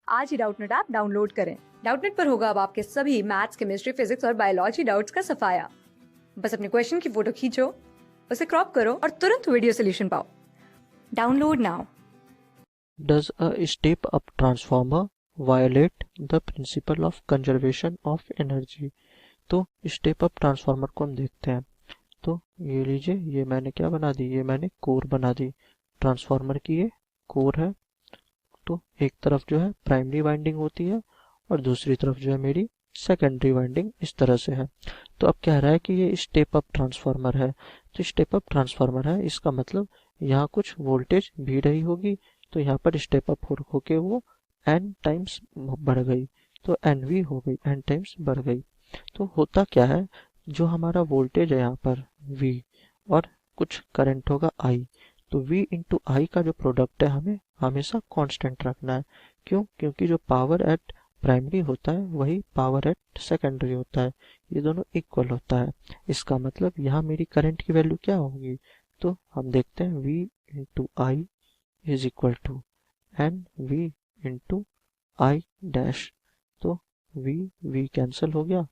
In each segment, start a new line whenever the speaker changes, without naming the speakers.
आज ही Doubtnut app download करें। Doubtnut पर होगा अब आपके सभी मैथ्स, केमिस्ट्री, फिजिक्स और बायोलॉजी डाउट्स का सफाया। बस अपने क्वेश्चन की फोटो खींचो, उसे क्रॉप करो और तुरंत वीडियो सोल्यूशन पाओ। Download now.
Does a step-up transformer violate the principle of conservation of energy? तो स्टेप अप ट्रांसफार्मर को हम देखते हैं। तो ये लीजिए, ये मैंने क्या बना दी, ये मैंने कोर बना दी। ट्रांसफार्मर की ये कोर है। तो एक तरफ जो है प्राइमरी वाइंडिंग होती है और दूसरी तरफ जो है मेरी सेकेंडरी वाइंडिंग इस तरह से है। तो अब कह रहा है कि ये स्टेप अप ट्रांसफार्मर है। तो स्टेप अप ट्रांसफार्मर है, इसका मतलब यहाँ कुछ वोल्टेज भी रही होगी। तो यहाँ पर स्टेप अप होके वो n टाइम्स बढ़ गई, तो NV हो गई, n टाइम्स बढ़ गई। तो होता क्या है, जो हमारा वोल्टेज है यहाँ पर V और कुछ करंट होगा I, तो V इंटू आई का जो प्रोडक्ट है हमें हमेशा कांस्टेंट रखना है। क्यों? क्योंकि जो पावर एट प्राइमरी होता है वही पावर एट सेकेंडरी होता है, ये दोनों इक्वल होता है। इसका मतलब यहाँ मेरी करंट की वैल्यू क्या होगी, तो हम देखते हैं V into I is equal to n V into I dash. तो V कैंसिल हो गया,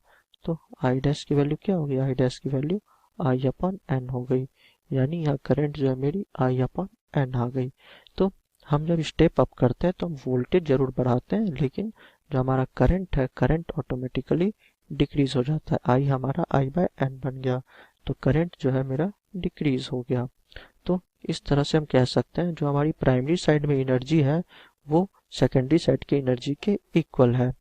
तो आई डैश की वैल्यू क्या होगी, आई डैश की वैल्यू आई अपॉन एन हो गई। यानी यहाँ करंट जो है मेरी आई अपॉन एन आ गई। तो हम जब स्टेप अप करते हैं तो हम वोल्टेज जरूर बढ़ाते हैं, लेकिन जो हमारा करंट है, करंट ऑटोमेटिकली डिक्रीज हो जाता है। आई हमारा आई बाय एन बन गया, तो करंट जो है मेरा डिक्रीज हो गया। तो इस तरह से हम कह सकते हैं जो हमारी प्राइमरी साइड में एनर्जी है वो सेकेंडरी साइड की एनर्जी के इक्वल है।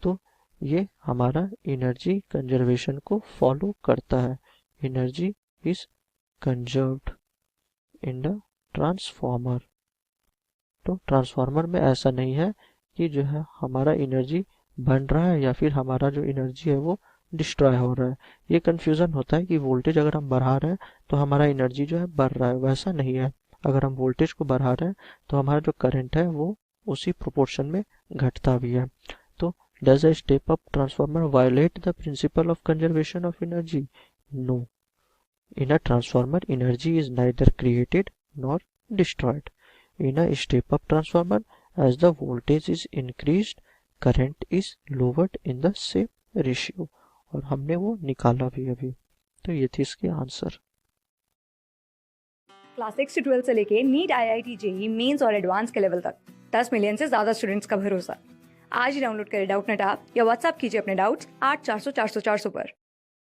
तो ये हमारा एनर्जी कंजर्वेशन को फॉलो करता है। Energy is conserved in the transformer. तो ट्रांसफार्मर में ऐसा नहीं है कि जो है हमारा एनर्जी बन रहा है या फिर हमारा जो एनर्जी है वो डिस्ट्रॉय हो रहा है। ये कंफ्यूजन होता है कि वोल्टेज अगर हम बढ़ा रहे हैं तो हमारा एनर्जी जो है बढ़ रहा है, वैसा नहीं है। अगर हम वोल्टेज को बढ़ा रहे हैं तो हमारा जो करंट है वो उसी प्रोपोर्शन में घटता भी है। तो does a step up transformer violate the principle of conservation of energy? No. In a transformer, energy is neither created nor destroyed. In a step-up transformer, as the voltage is increased, current is lowered in the same ratio. और हमने वो निकाला भी अभी। तो ये थी इसकी आंसर।
क्लास 6 से 12 से लेके नीट, IIT, JEE मेंस और एडवांस के लेवल तक 10 मिलियन से ज्यादा स्टूडेंट्स का भरोसा। आज ही डाउनलोड करें डाउटनेट ऐप या व्हाट्सएप कीजिए अपने डाउट्स 8400 400 400 पर।